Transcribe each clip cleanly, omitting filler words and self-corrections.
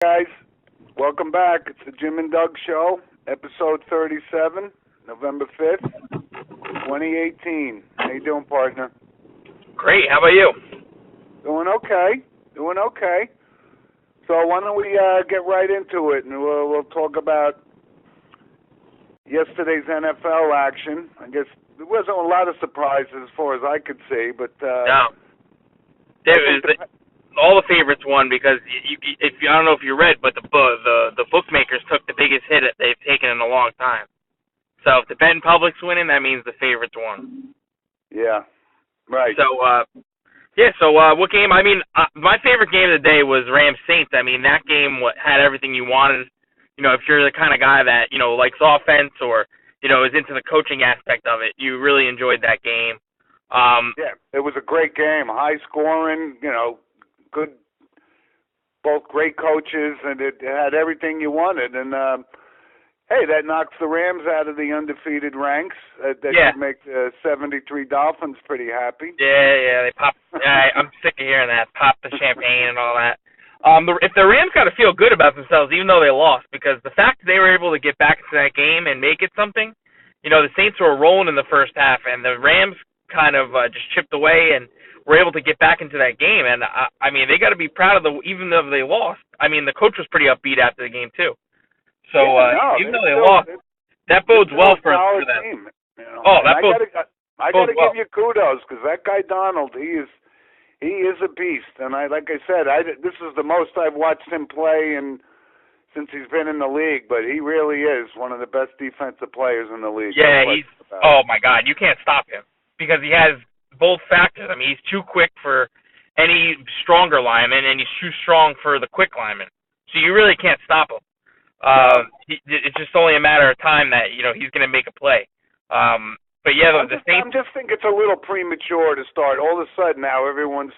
Guys, welcome back. It's the Jim and Doug Show, episode 37, November 5th, 2018. How you doing, partner? Great. How about you? Doing okay. So why don't we get right into it, and we'll talk about yesterday's NFL action. I guess there wasn't a lot of surprises as far as I could see, but No. All the favorites won because I don't know if you read, but the bookmakers took the biggest hit that they've taken in a long time. So if the betting public's winning, that means the favorites won. Yeah, right. So what game? I mean, my favorite game of the day was Rams Saints. I mean, that game had everything you wanted. You know, if you're the kind of guy that likes offense or is into the coaching aspect of it, you really enjoyed that game. Yeah, it was a great game, high scoring. Good, both great coaches, and it had everything you wanted. And hey, that knocks the Rams out of the undefeated ranks. That should make the 73 Dolphins pretty happy. Yeah, they pop. I'm sick of hearing that. Pop the champagne and all that. If the Rams got to feel good about themselves, even though they lost, because the fact that they were able to get back into that game and make it something, the Saints were rolling in the first half, and the Rams kind of just chipped away and were able to get back into that game. And I mean, they got to be proud of even though they lost. I mean, the coach was pretty upbeat after the game too. So even though they lost, that bodes well for them. Team, I got to give you kudos, because that guy Donald, he is a beast. And like I said, this is the most I've watched him play since he's been in the league. But he really is one of the best defensive players in the league. Yeah, oh my God, you can't stop him because he has both factors. I mean, he's too quick for any stronger lineman, and he's too strong for the quick lineman. So you really can't stop him. It's just only a matter of time that he's going to make a play. But yeah, the Saints. I just think it's a little premature to start. All of a sudden now, everyone's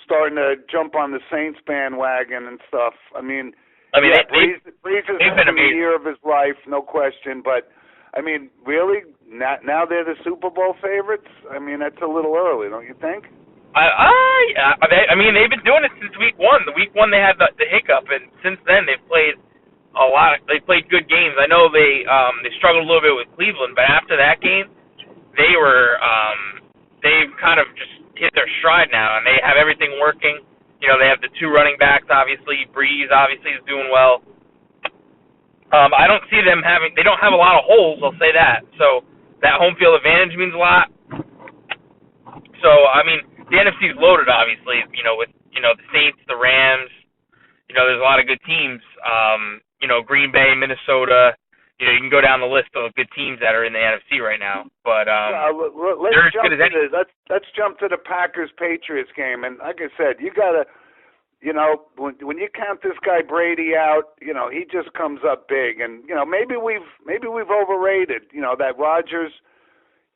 starting to jump on the Saints bandwagon and stuff. I mean, Breeze is having the year of his life, no question. But I mean, really, now they're the Super Bowl favorites? I mean, that's a little early, don't you think? I mean, they've been doing it since week one. The week one they had the hiccup, and since then they've played a lot. They played good games. I know they struggled a little bit with Cleveland, but after that game, they've kind of just hit their stride now, and they have everything working. They have the two running backs, obviously. Breeze obviously is doing well. I don't see them they don't have a lot of holes, I'll say that. So that home field advantage means a lot. So, I mean, the NFC is loaded, obviously, with, the Saints, the Rams. There's a lot of good teams. Green Bay, Minnesota. You can go down the list of good teams that are in the NFC right now. But let's jump to the Packers-Patriots game. And like I said, you got to, when you count this guy Brady out, he just comes up big. And maybe we've overrated, that Rodgers.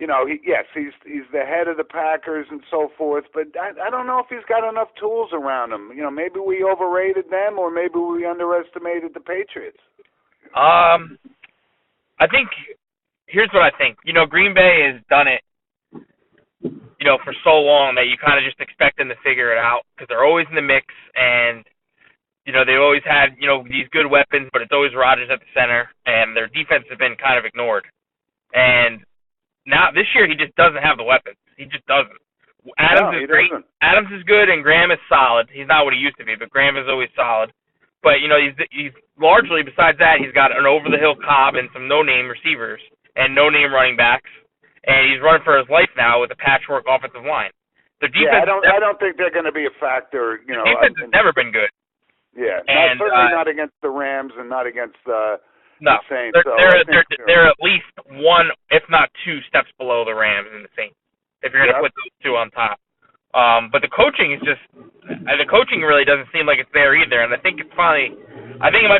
He's the head of the Packers and so forth, but I don't know if he's got enough tools around him. Maybe we overrated them, or maybe we underestimated the Patriots. I think here's what I think. Green Bay has done it, for so long that you kind of just expect them to figure it out because they're always in the mix, and they always had these good weapons, but it's always Rodgers at the center, and their defense has been kind of ignored. And now this year he just doesn't have the weapons. He just doesn't. Adams is great. Adams is good, and Graham is solid. He's not what he used to be, but Graham is always solid. But he's largely, besides that, he's got an over-the-hill Cobb and some no-name receivers and no-name running backs, and he's running for his life now with a patchwork offensive line. Their defense. I don't think they're going to be a factor. Their defense has never been good. Yeah, certainly not against the Rams and not against the Saints. They're at least one, if not two, steps below the Rams and the Saints, if you're going to put those two on top. But the coaching is the coaching really doesn't seem like it's there either, and I think it might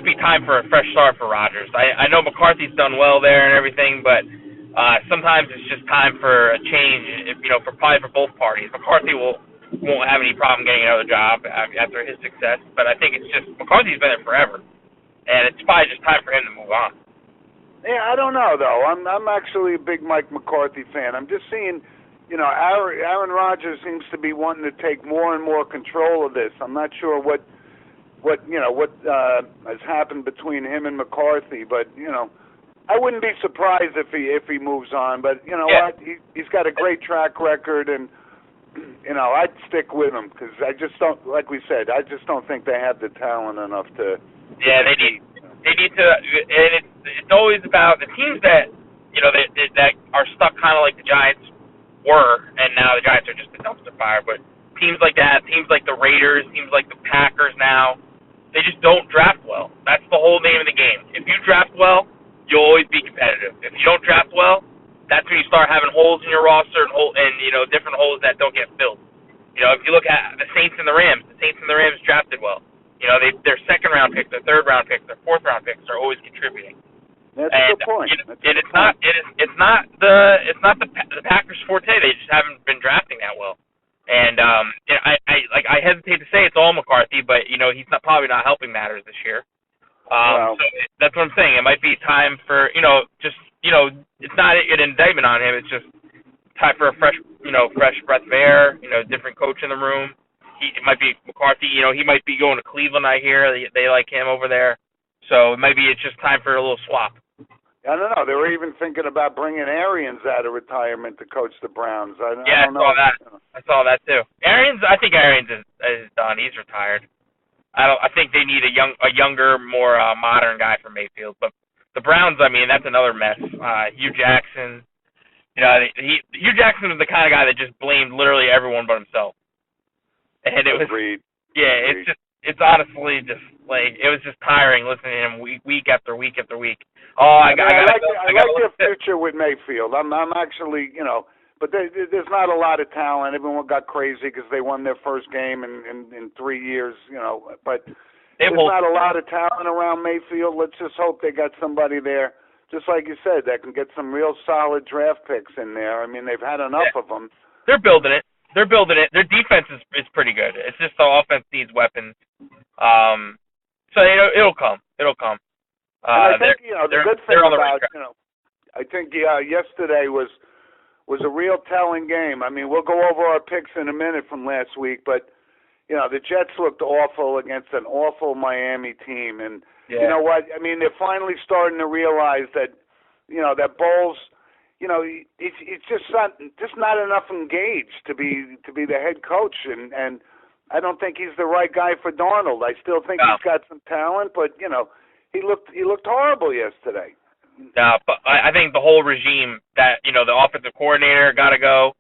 be time for a fresh start for Rodgers. I know McCarthy's done well there and everything, but sometimes it's just time for a change, probably for both parties. McCarthy won't have any problem getting another job after his success, but I think it's just McCarthy's been there forever, and it's probably just time for him to move on. Yeah, I don't know though. I'm actually a big Mike McCarthy fan. I'm just seeing. Aaron Rodgers seems to be wanting to take more and more control of this. I'm not sure what what has happened between him and McCarthy, but I wouldn't be surprised if he moves on. But what, he's got a great track record, and I'd stick with him because I just don't, like we said, I just don't think they have the talent enough to. Yeah, they need to, and it's always about the teams that that are stuck kind of like the Giants were, and now the Giants are just a dumpster fire. But teams like that, teams like the Raiders, teams like the Packers now, they just don't draft well. That's the whole name of the game. If you draft well, you'll always be competitive. If you don't draft well, that's when you start having holes in your roster and different holes that don't get filled. If you look at the Saints and the Rams drafted well. Their second round picks, their third round picks, their fourth round picks are always contributing. That's a good point. It's not the Packers' forte. They just haven't been drafting that well. And I hesitate to say it's all McCarthy, but he's probably not helping matters this year. So that's what I'm saying. It might be time for it's not an indictment on him. It's just time for a fresh breath of air. Different coach in the room. It might be McCarthy. He might be going to Cleveland. I hear they like him over there. So maybe it's just time for a little swap. I don't know. They were even thinking about bringing Arians out of retirement to coach the Browns. I don't know. I saw that too. I think Arians is done. He's retired. I think they need a younger, more modern guy for Mayfield. But the Browns, that's another mess. Hugh Jackson. Hugh Jackson was the kind of guy that just blamed literally everyone but himself. And it was, Agreed. Yeah, Agreed. It's honestly just like it was just tiring listening to him week after week after week. I like your future with Mayfield. I'm actually, but there's not a lot of talent. Everyone got crazy because they won their first game in 3 years, But there's not a lot of talent around Mayfield. Let's just hope they got somebody there, just like you said, that can get some real solid draft picks in there. They've had enough of them. They're building it. Their defense is pretty good. It's just the offense needs weapons. So it'll come. I think the good thing about I think yesterday was a real telling game. We'll go over our picks in a minute from last week, but the Jets looked awful against an awful Miami team, and you know what? They're finally starting to realize that that Bowles. It's just not enough engaged to be the head coach, and I don't think he's the right guy for Darnold. I still think he's got some talent, but he looked horrible yesterday. No, but I think the whole regime that the offensive coordinator got to go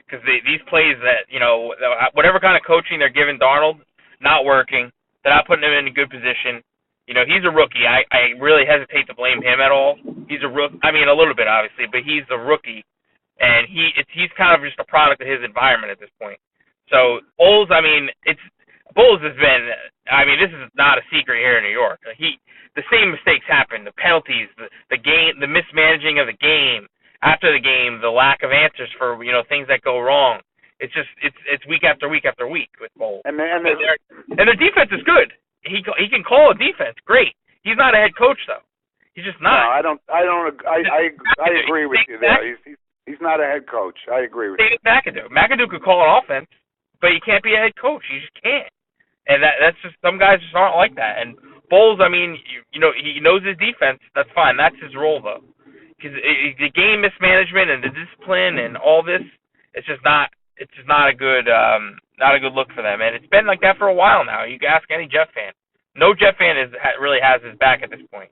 because these plays that whatever kind of coaching they're giving Darnold not working. They're not putting him in a good position. He's a rookie. I really hesitate to blame him at all. He's a rookie. A little bit, obviously, but he's a rookie, and he's kind of just a product of his environment at this point. So, Bowles, Bowles has been, this is not a secret here in New York. The same mistakes happen, the penalties, the game, the mismanaging of the game, after the game, the lack of answers for, things that go wrong. It's week after week after week with Bowles. And their defense is good. He can call a defense, great. He's not a head coach though. He's just not. No, I agree with you there. He's not a head coach. I agree with you. McAdoo. McAdoo could call an offense, but he can't be a head coach. He just can't. And that's just some guys just aren't like that. And Bowles, he knows his defense. That's fine. That's his role though. Because the game mismanagement and the discipline and all this, it's just not a good look for them. And it's been like that for a while now. You can ask any Jet fan. No Jet fan really has his back at this point.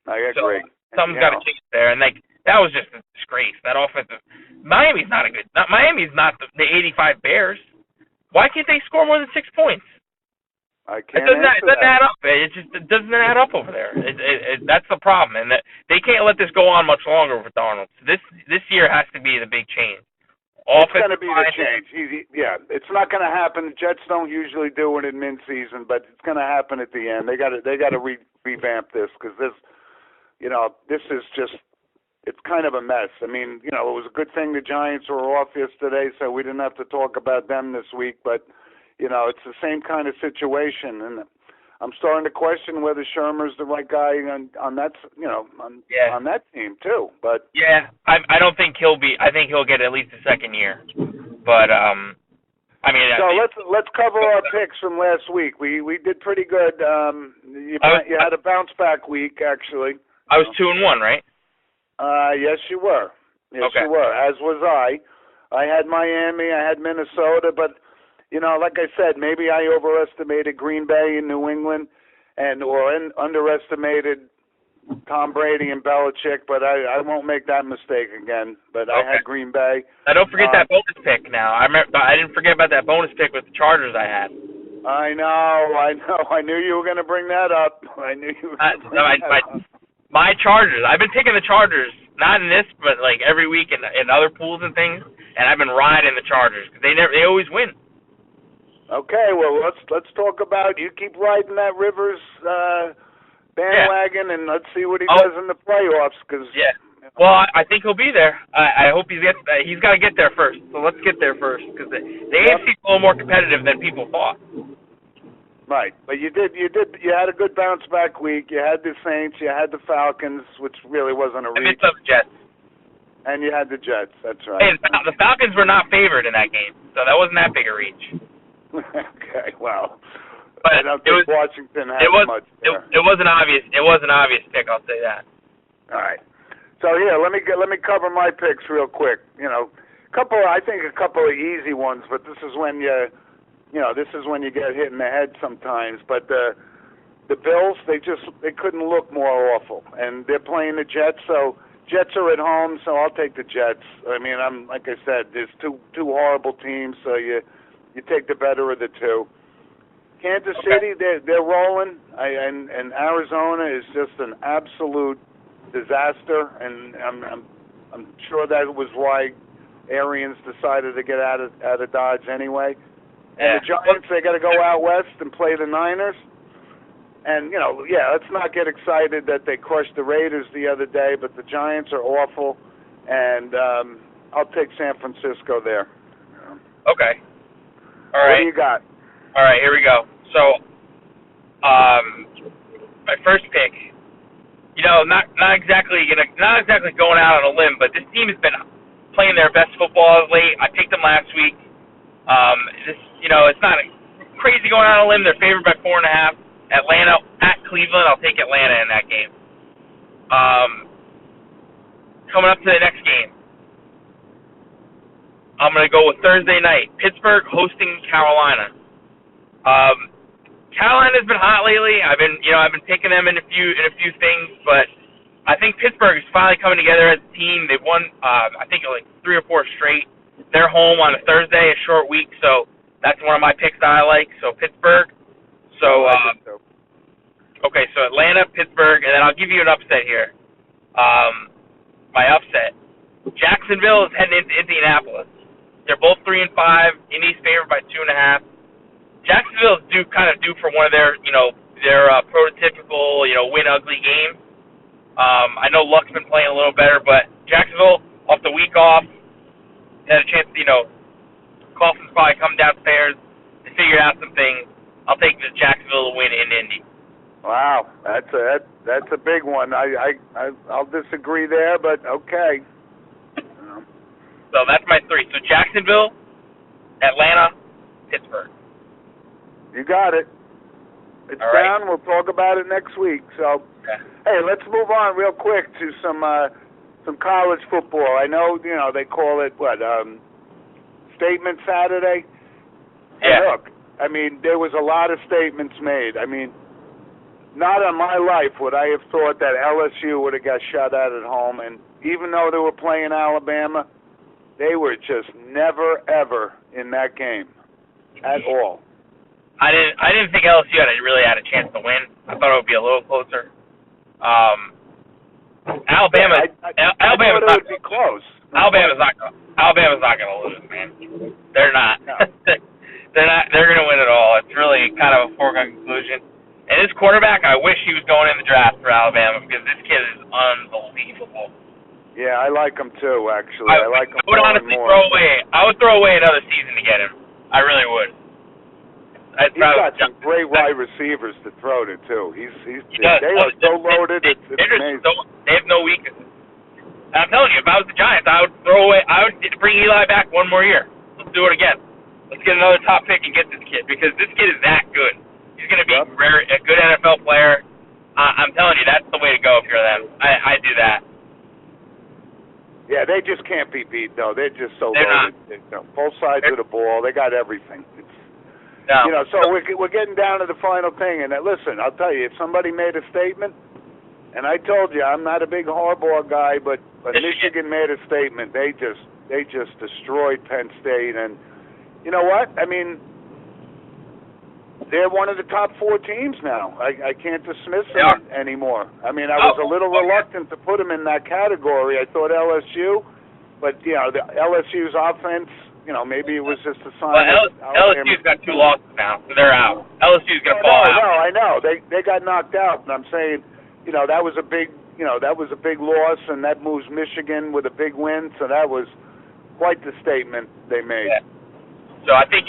I agree. So something's got to change there. And that was just a disgrace. That offensive. Miami's not the 85 Bears. Why can't they score more than 6 points? I can't. It doesn't add up. It doesn't add up over there. That's the problem, and they can't let this go on much longer with Darnold. This year has to be the big change. It's going to be the change. It's not going to happen. The Jets don't usually do it in mid-season, but it's going to happen at the end. They got to revamp this because this is just, it's kind of a mess. It was a good thing the Giants were off yesterday, so we didn't have to talk about them this week. But it's the same kind of situation, and I'm starting to question whether Shermer's the right guy on that, on that team too. But I don't think he'll be. I think he'll get at least a second year. But I mean, so let's cover our picks from last week. We did pretty good. You had a bounce back week, actually. I was 2-1, right? Yes, you were. Yes, okay. you were. As was I. I had Miami. I had Minnesota, but like I said, maybe I overestimated Green Bay and New England, or underestimated Tom Brady and Belichick, but I won't make that mistake again. But I had Green Bay. Now don't forget that bonus pick. Now I didn't forget about that bonus pick with the Chargers I had. I know. I knew you were going to bring that up. I knew you were going to bring that up. My Chargers. I've been picking the Chargers, not in this, but like every week in other pools and things, and I've been riding the Chargers because they always win. Okay, well let's talk about, you keep riding that Rivers bandwagon, and let's see what he does in the playoffs. Well, I think he'll be there. I hope he's got to get there first. So let's get there first, because the AFC is a little more competitive than people thought. Right, but you had a good bounce back week. You had the Saints, you had the Falcons, which really wasn't a reach. And the Jets. And you had the Jets. That's right. And the Falcons were not favored in that game, so that wasn't that big a reach. Okay, well, but I don't think Washington had much there. It was an obvious pick, I'll say that. All right. So let me cover my picks real quick. I think a couple of easy ones, but this is when you get hit in the head sometimes. But the Bills, they couldn't look more awful, and they're playing the Jets, so Jets are at home, so I'll take the Jets. I mean, like I said, there's two horrible teams, so you take the better of the two. Kansas City, they're rolling, and Arizona is just an absolute disaster, and I'm sure that was why Arians decided to get out of Dodge anyway. And the Giants, they got to go out west and play the Niners. And let's not get excited that they crushed the Raiders the other day, but the Giants are awful, and I'll take San Francisco there. Okay. All right. What do you got? All right, here we go. So, my first pick, not exactly going out on a limb, but this team has been playing their best football of late. I picked them last week. It's not crazy going out on a limb. They're favored by 4.5. Atlanta at Cleveland. I'll take Atlanta in that game. Coming up to the next game, I'm going to go with Thursday night. Pittsburgh hosting Carolina. Carolina's been hot lately. I've been picking them in a few things, but I think Pittsburgh is finally coming together as a team. They've won, I think, like 3 or 4 straight. They're home on a Thursday, a short week, so that's one of my picks that I like. So Pittsburgh. So okay, so Atlanta, Pittsburgh, and then I'll give you an upset here. My upset. Jacksonville is heading into Indianapolis. They're both 3-5. Indy's favored by 2.5. Jacksonville is due for one of their prototypical win ugly games. I know Luck's been playing a little better, but Jacksonville off the week off had a chance to Coughlin's probably come downstairs to figure out some things. I'll take the Jacksonville win in Indy. Wow, that's a big one. I'll disagree there, but okay. So that's my 3. So Jacksonville, Atlanta, Pittsburgh. You got it. It's all right. Down. We'll talk about it next week. So, Hey, let's move on real quick to some college football. I know they call it Statement Saturday. Yeah. Hey, look, I mean, there was a lot of statements made. I mean, not on my life would I have thought that LSU would have got shut out at home. And even though they were playing Alabama, they were just never, ever in that game at all. I didn't think LSU really had a chance to win. I thought it would be a little closer. Alabama's not be close. Alabama's not going to lose, man. They're not. No. They're going to win it all. It's really kind of a foregone conclusion. And this quarterback, I wish he was going in the draft for Alabama because this kid is unbelievable. Yeah, I like him too. Actually, I like him. I would honestly throw away another season to get him. I really would. He's got some great wide receivers to throw to too. They are so loaded. It's amazing. They have no weaknesses. And I'm telling you, if I was the Giants, I would bring Eli back one more year. Let's do it again. Let's get another top pick and get this kid because this kid is that good. He's going to be a good NFL player. I'm telling you, that's the way to go if you're them. I do that. Yeah, they just can't be beat, though. They're just so loaded. Both sides of the ball, they got everything. So we're getting down to the final thing. And listen, I'll tell you, if somebody made a statement, and I told you I'm not a big Harbaugh guy, but Michigan made a statement. They just destroyed Penn State, and you know what? I mean, they're one of the top 4 teams now. I can't dismiss them anymore. I mean, I was a little reluctant to put them in that category. I thought LSU, but the LSU's offense, maybe it was just a sign. Well, LSU's got 2 losses now, so they're out. LSU's gonna fall out. No, I know they got knocked out, and I'm saying, that was a big, loss, and that moves Michigan with a big win. So that was quite the statement they made. Yeah. So I think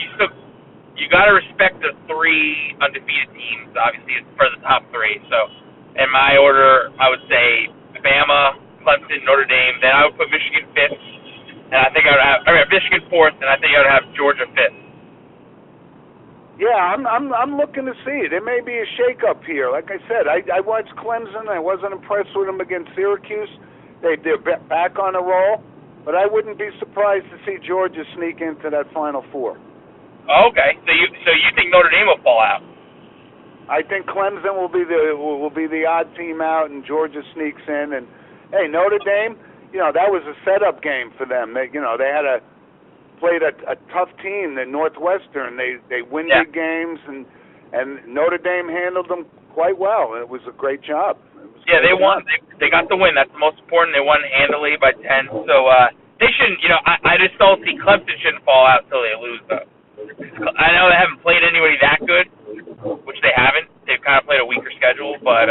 you got to respect the 3 undefeated teams, obviously, for the top 3. So in my order, I would say Bama, Clemson, Notre Dame. Then I would put Michigan 5th, and I think I would have Michigan 4th, and I think I would have Georgia 5th. Yeah, I'm looking to see. There may be a shakeup here. Like I said, I watched Clemson. I wasn't impressed with them against Syracuse. They're back on a roll, but I wouldn't be surprised to see Georgia sneak into that Final Four. Oh, okay, so you think Notre Dame will fall out? I think Clemson will be the odd team out, and Georgia sneaks in. And hey, Notre Dame, that was a setup game for them. They had played a tough team, the Northwestern. They win big games, and Notre Dame handled them quite well. It was a great job. They won. They got the win. That's the most important. They won handily by 10. So they shouldn't. I just don't see Clemson shouldn't fall out until they lose though. I know they haven't played anybody that good, which they haven't. They've kind of played a weaker schedule, but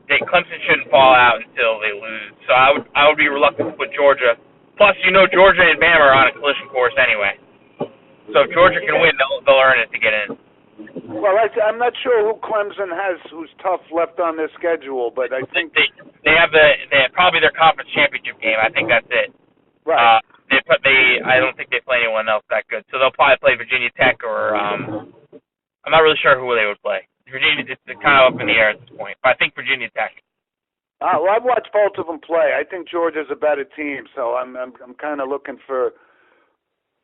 Clemson shouldn't fall out until they lose. So I would be reluctant to put Georgia. Plus, Georgia and Bama are on a collision course anyway. So if Georgia can win, they'll earn it to get in. Well, I'm not sure who Clemson has who's tough left on their schedule, but I think they have probably their conference championship game. I think that's it. Right. I don't think they play anyone else that good, so they'll probably play Virginia Tech or I'm not really sure who they would play. Virginia, it's kind of up in the air at this point, but I think Virginia Tech. Well, I've watched both of them play. I think Georgia's a better team, so I'm kind of looking for.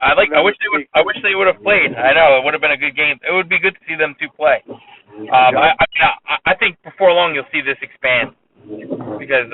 I wish they would have played. I know it would have been a good game. It would be good to see them 2 play. I think before long you'll see this expand because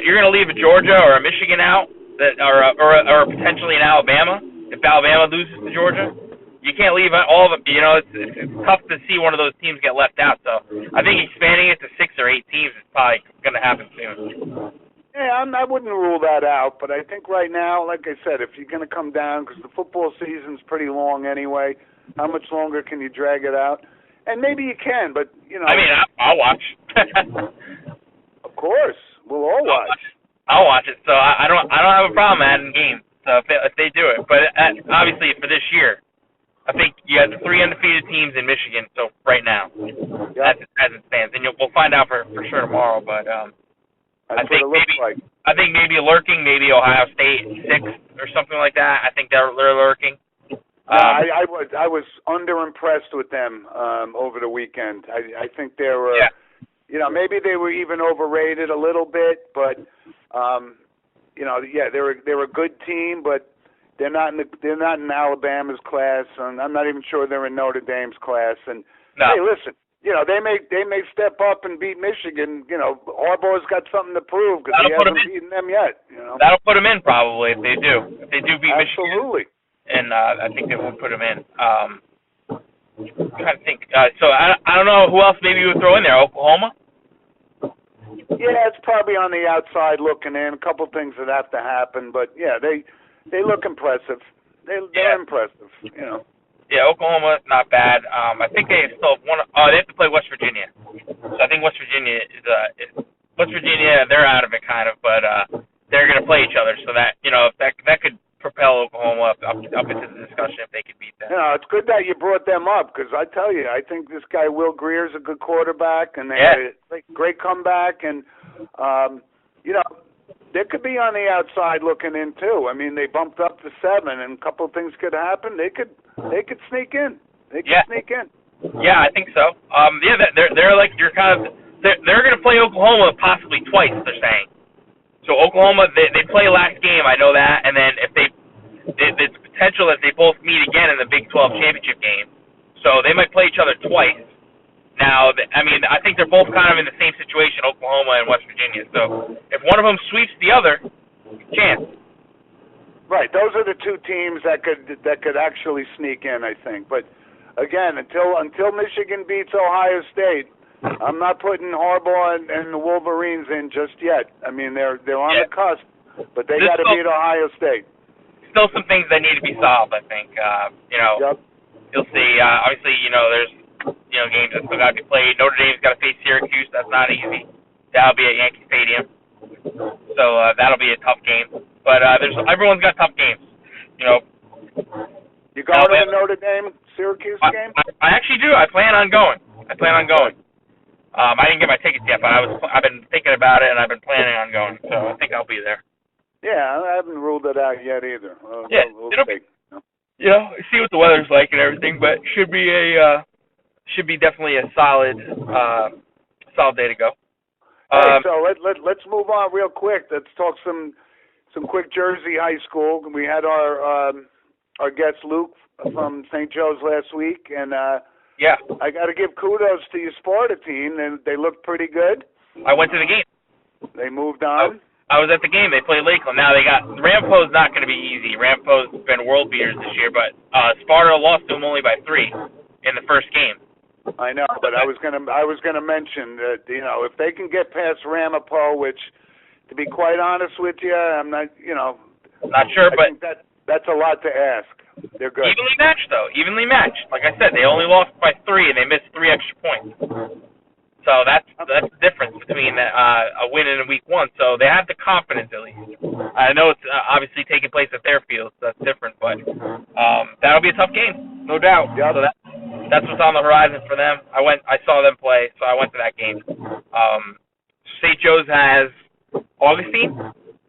you're going to leave a Georgia or a Michigan out. Or potentially in Alabama, if Alabama loses to Georgia, you can't leave all of them. It's tough to see one of those teams get left out. So I think expanding it to 6 or 8 teams is probably going to happen soon. Yeah, I wouldn't rule that out, but I think right now, like I said, if you're going to come down, because the football season's pretty long anyway, how much longer can you drag it out? And maybe you can, but I mean, I'll watch. Of course, we'll all watch. I'll watch it, so I don't have a problem adding games. So if they do it, but obviously for this year, I think you have the 3 undefeated teams in Michigan. So right now, as it stands, and we'll find out for sure tomorrow. But I think maybe lurking, maybe Ohio State 6th or something like that. I think they're lurking. I was underimpressed with them over the weekend. I think they were. Maybe they were even overrated a little bit, but. They're a good team, but they're not in Alabama's class, and I'm not even sure they're in Notre Dame's class. And hey, listen, they may step up and beat Michigan. Harbaugh's got something to prove because he hasn't beaten them yet. That'll put them in probably if they do. If they do beat Michigan, absolutely. And I think they will put them in. I'm trying to think. So I don't know who else maybe you would throw in there. Oklahoma. Yeah, it's probably on the outside looking in. A couple things that have to happen, but yeah, they look impressive. They're impressive, Yeah, Oklahoma not bad. I think they still they have to play West Virginia. So I think West Virginia they're out of it kind of, but they're going to play each other. So that that could propel Oklahoma up into the discussion if they could beat them. It's good that you brought them up because I tell you, I think this guy Will Grier's a good quarterback, and they had a great comeback. And They could be on the outside looking in too. I mean, they bumped up to 7, and a couple of things could happen. They could sneak in. They could sneak in. Yeah, I think so. Yeah, they're like you're kind of they're going to play Oklahoma possibly twice. They're saying. So Oklahoma, they play last game. I know that, and then if it's potential that they both meet again in the Big 12 championship game. So they might play each other twice. Now, I mean, I think they're both kind of in the same situation, Oklahoma and West Virginia. So if one of them sweeps the other, chance. Right, those are the two teams that could actually sneak in, I think. But again, until Michigan beats Ohio State, I'm not putting Harbaugh and the Wolverines in just yet. I mean, they're on the cusp, but they got to beat Ohio State. Still some things that need to be solved, I think. You'll see. Obviously, there's games that still got to be played. Notre Dame's got to face Syracuse. That's not easy. That'll be at Yankee Stadium, so that'll be a tough game. But everyone's got tough games. You going to the Notre Dame Syracuse game? I actually do. I plan on going. I didn't get my tickets yet, but I've been thinking about it and I've been planning on going. So I think I'll be there. Yeah, I haven't ruled it out yet either. We'll see. See what the weather's like and everything, but should be definitely a solid day to go. So let's move on real quick. Let's talk some quick Jersey high school. We had our guest Luke from St. Joe's last week, and I got to give kudos to your Sparta team. They looked pretty good. I went to the game. They moved on. I was at the game. They played Lakeland. Now they got Rampo's not going to be easy. Rampo's been world beaters this year, but Sparta lost to them only by 3 in the first game. I know, but I was gonna mention that if they can get past Ramapo, which, to be quite honest with you, I'm not not sure, but that's a lot to ask. They're good. Evenly matched though. Evenly matched. Like I said, they only lost by 3 and they missed 3 extra points. So that's the difference between a win in week 1. So they have the confidence at least. I know it's obviously taking place at their field, so that's different, but that'll be a tough game, no doubt. Yep. So that's what's on the horizon for them. I saw them play, so I went to that game. St. Joe's has Augustine.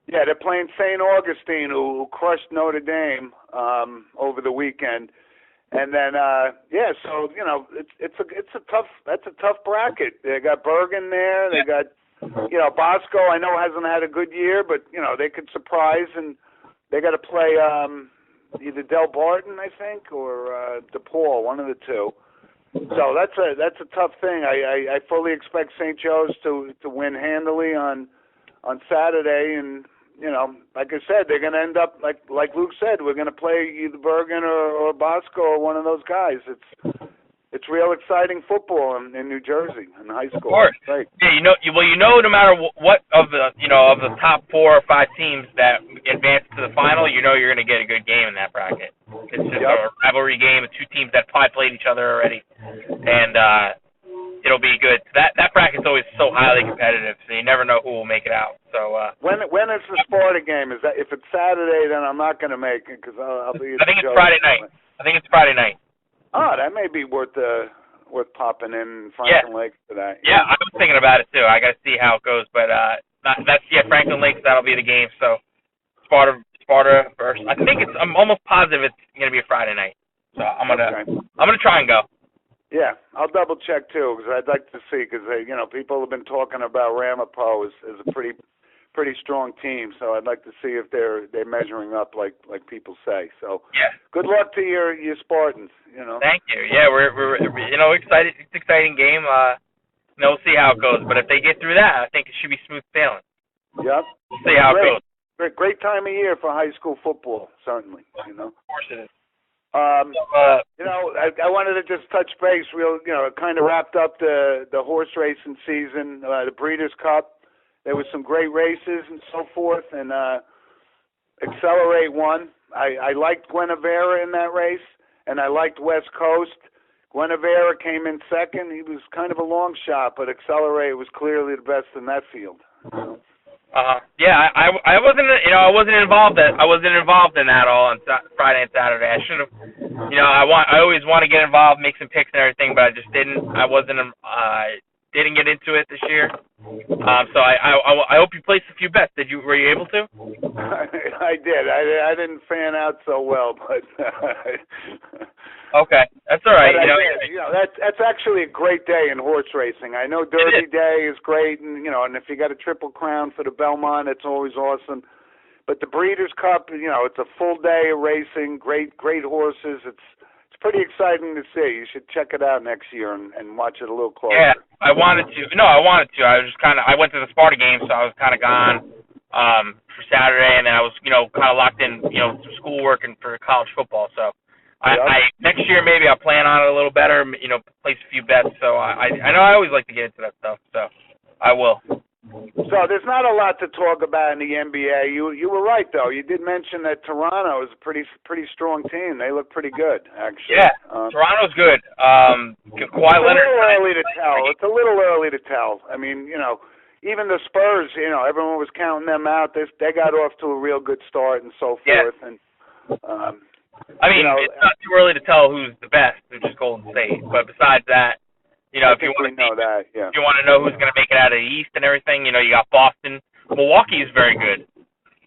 Yeah, they're playing St. Augustine, who crushed Notre Dame over the weekend. And then, so it's a tough bracket. They got Bergen there. They got, Bosco. I know hasn't had a good year, but they could surprise, and they got to play either Del Barton, I think, or DePaul, one of the two. So that's a tough thing. I fully expect St. Joe's to win handily on Saturday, and like I said, they're going to end up, like Luke said, we're going to play either Bergen or Bosco or one of those guys. It's real exciting football in New Jersey in high school. Of course. Right. Yeah, no matter what of the top 4 or 5 teams that advance to the final, you're going to get a good game in that bracket. It's just a rivalry game of 2 teams that probably played each other already, and it'll be good. That bracket's always so highly competitive, so you never know who will make it out. So when is the Sparta game? Is that if it's Saturday, then I'm not going to make it because I'll be. I think it's Friday night. Oh, that may be worth popping in Franklin Lakes for that. Yeah, I was thinking about it too. I got to see how it goes, but Franklin Lakes, that'll be the game. So Sparta versus. I'm almost positive it's going to be a Friday night. So I'm gonna try and go. Yeah, I'll double check too because I'd like to see because people have been talking about Ramapo as a pretty strong team, so I'd like to see if they're measuring up like people say. So good luck to your Spartans. Thank you. Yeah, we're excited. It's an exciting game. We'll see how it goes, but if they get through that, I think it should be smooth sailing. Yep. We'll see how it goes. Great time of year for high school football, certainly. Of course it is. I wanted to just touch base it kind of wrapped up the horse racing season, the Breeders' Cup. There was some great races and so forth, and Accelerate won. I liked Guinevere in that race, and I liked West Coast. Guinevere came in second. He was kind of a long shot, but Accelerate was clearly the best in that field. Yeah, I wasn't involved in that all on Friday and Saturday. I should have. I always want to get involved, make some picks and everything, but I just didn't. I wasn't didn't get into it this year. So I hope you placed a few bets. Were you able to? I did. I didn't fan out so well, but okay, that's all right. That's actually a great day in horse racing. I know Derby Day is great, and and if you got a Triple Crown for the Belmont, it's always awesome. But the Breeders' Cup, it's a full day of racing. Great horses. It's pretty exciting to see. You should check it out next year and watch it a little closer. Yeah, I wanted to. I was just I went to the Sparta game, so I was kind of gone for Saturday, and then I was, kind of locked in, through schoolwork and for college football. So I next year maybe I'll plan on it a little better, place a few bets. So I know I always like to get into that stuff, so I will. So there's not a lot to talk about in the NBA. You were right though. You did mention that Toronto is a pretty strong team. They look pretty good actually. Yeah, Toronto's good. Kawhi Leonard. It's a little early to tell. I mean, even the Spurs. Everyone was counting them out. They got off to a real good start and so forth. Yeah. And it's not too early to tell who's the best, which is Golden State. But besides that. If you want to know who's going to make it out of the East and everything, you got Boston. Milwaukee is very good.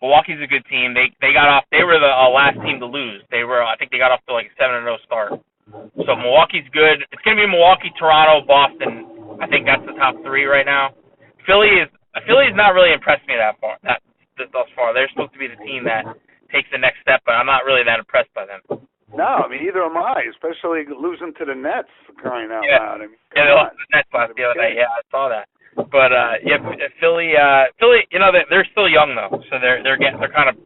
Milwaukee's a good team. They got off. They were the last team to lose. I think they got off to like a 7-0 start. So Milwaukee's good. It's going to be Milwaukee, Toronto, Boston. I think that's the top three right now. Philly's not really impressed me that far. Thus far, they're supposed to be the team that takes the next step, but I'm not really that impressed by them. No, I mean, either am I, especially losing to the Nets, for crying out loud. I mean, they lost to the Nets the other night. Yeah, I saw that. But Philly, they're still young though, so they're kind of,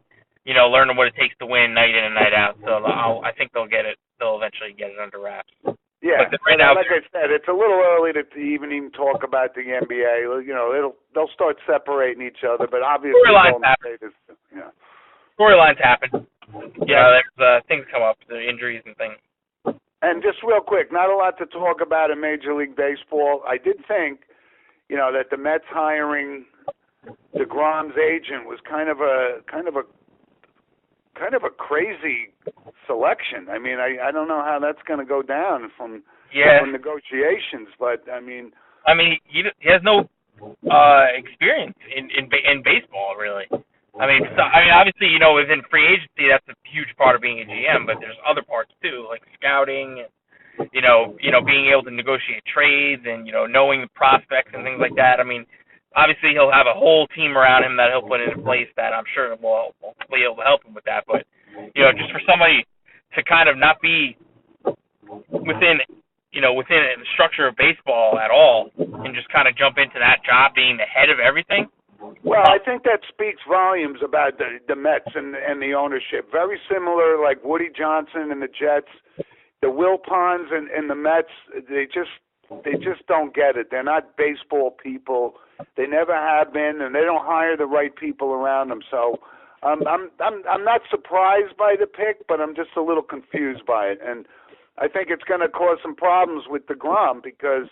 learning what it takes to win night in and night out. So I think they'll get it. They'll eventually get it under wraps. Yeah, but right now, like I said, it's a little early to even talk about the NBA. They'll start separating each other, but obviously storylines happen. There's things come up, the injuries and things. And just real quick, not a lot to talk about in Major League Baseball. I did think, that the Mets hiring DeGrom's agent was kind of a crazy selection. I mean, I don't know how that's going to go down from negotiations, but I mean, he has no experience in baseball really. Obviously, within free agency, that's a huge part of being a GM, but there's other parts too, like scouting, and, being able to negotiate trades and, knowing the prospects and things like that. I mean, obviously he'll have a whole team around him that he'll put into place that I'm sure will be able to help him with that. But, just for somebody to kind of not be within the structure of baseball at all and just kind of jump into that job being the head of everything. Well, I think that speaks volumes about the Mets and the ownership. Very similar, like Woody Johnson and the Jets, the Wilpons and the Mets. They just don't get it. They're not baseball people. They never have been, and they don't hire the right people around them. So, I'm not surprised by the pick, but I'm just a little confused by it, and I think it's going to cause some problems with DeGrom because.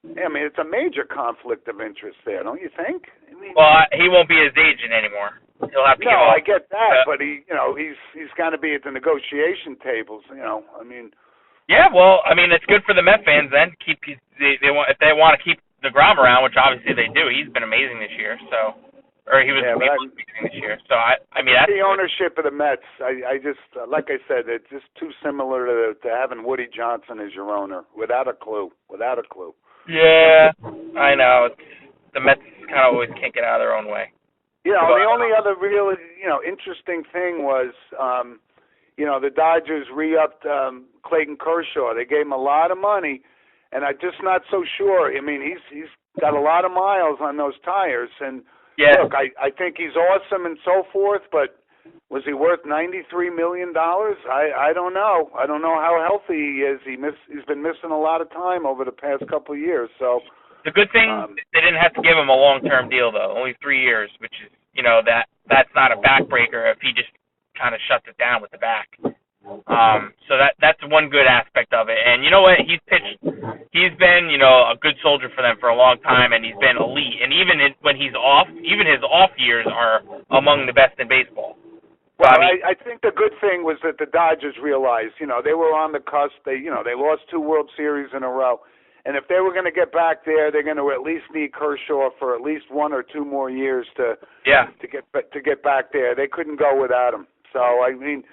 It's a major conflict of interest there, don't you think? He won't be his agent anymore. He'll have to. No, I get that, but he's got to be at the negotiation tables. Yeah, it's good for the Met fans then. If they want to keep DeGrom around, which obviously they do. He's been amazing this year. He was amazing this year. So that's the ownership of the Mets. I just like I said, it's just too similar to having Woody Johnson as your owner without a clue. Yeah, I know. The Mets kind of always can't get out of their own way. The only other real, interesting thing was, the Dodgers re-upped Clayton Kershaw. They gave him a lot of money, and I'm just not so sure. He's got a lot of miles on those tires, and look, I think he's awesome and so forth, but was he worth $93 million? I don't know. I don't know how healthy he is. He's been missing a lot of time over the past couple of years. So the good thing they didn't have to give him a long-term deal though, only 3 years, which is that's not a backbreaker if he just kind of shuts it down with the back. So that's one good aspect of it. And you know what? He's been a good soldier for them for a long time, and he's been elite. And even when he's off, even his off years are among the best in baseball. Well, I think the good thing was that the Dodgers realized, they were on the cusp. They lost 2 World Series in a row, And if they were going to get back there, they're going to at least need Kershaw for at least 1 or 2 more years to get back there. They couldn't go without him. So I mean,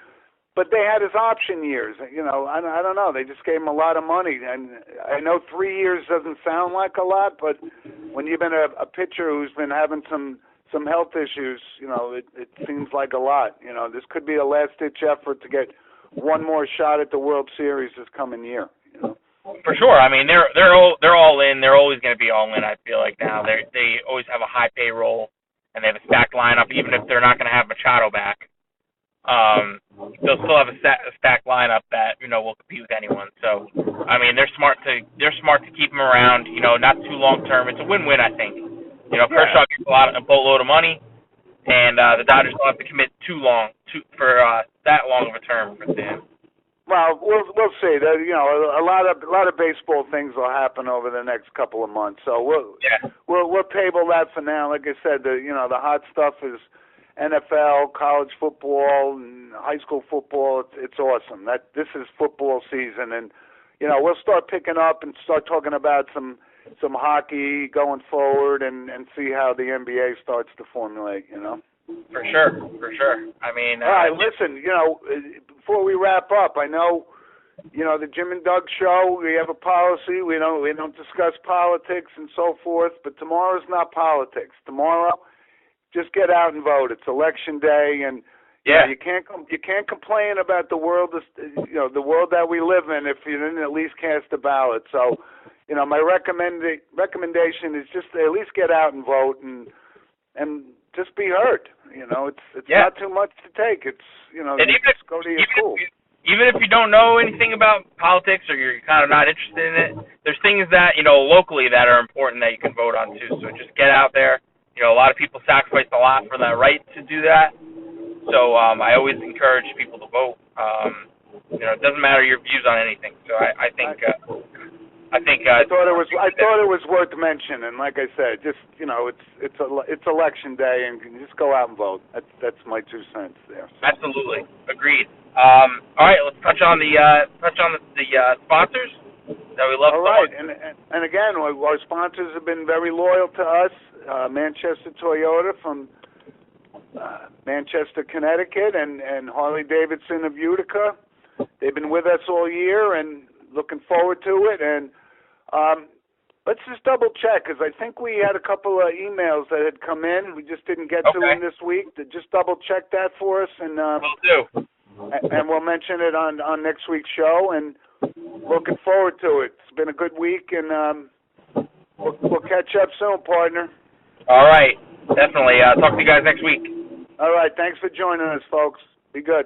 but they had his option years. You know, I don't know. They just gave him a lot of money, and I know 3 years doesn't sound like a lot, but when you've been a pitcher who's been having some health issues, you know, it seems like a lot. You know, this could be a last-ditch effort to get one more shot at the World Series this coming year. You know. For sure. I mean, they're all in. They're always going to be all in. I feel like now they always have a high payroll, and they have a stacked lineup. Even if they're not going to have Machado back, they'll still have a stacked lineup that will compete with anyone. So, I mean, they're smart to keep him around. You know, not too long term. It's a win-win, I think. You know, Kershaw gets a boatload of money, and the Dodgers don't have to commit for that long of a term for Stan. Well, we'll see. You know, a lot of baseball things will happen over the next couple of months. So we'll table that for now. Like I said, the hot stuff is NFL, college football, and high school football. It's awesome. This is football season, and we'll start picking up and start talking about some hockey going forward, and see how the NBA starts to formulate. For sure. I mean, all right. Listen, before we wrap up, I know, the Jim and Doug show. We have a policy. We don't discuss politics and so forth. But tomorrow's not politics. Tomorrow, just get out and vote. It's election day, and you can't complain about the world. The world that we live in if you didn't at least cast a ballot. So, my recommendation is just to at least get out and vote and just be heard. It's not too much to take. It's just go to your school. Even if you don't know anything about politics or you're kind of not interested in it, there's things that locally that are important that you can vote on too. So just get out there. A lot of people sacrifice a lot for that right to do that. So I always encourage people to vote. It doesn't matter your views on anything. So I think. I thought it was worth mentioning. Like I said, just it's election day, and just go out and vote. That's my 2 cents there. So. Absolutely, agreed. All right, let's touch on the sponsors that we love. All right, and again, our sponsors have been very loyal to us. Manchester Toyota from Manchester, Connecticut, and Harley Davidson of Utica. They've been with us all year, and looking forward to it. And let's just double check, because I think we had a couple of emails that had come in. We just didn't get to them this week. To just double check that for us, and will do. And we'll mention it on next week's show. And looking forward to it. It's been a good week, and we'll catch up soon, partner. All right, definitely. Talk to you guys next week. All right, thanks for joining us, folks. Be good.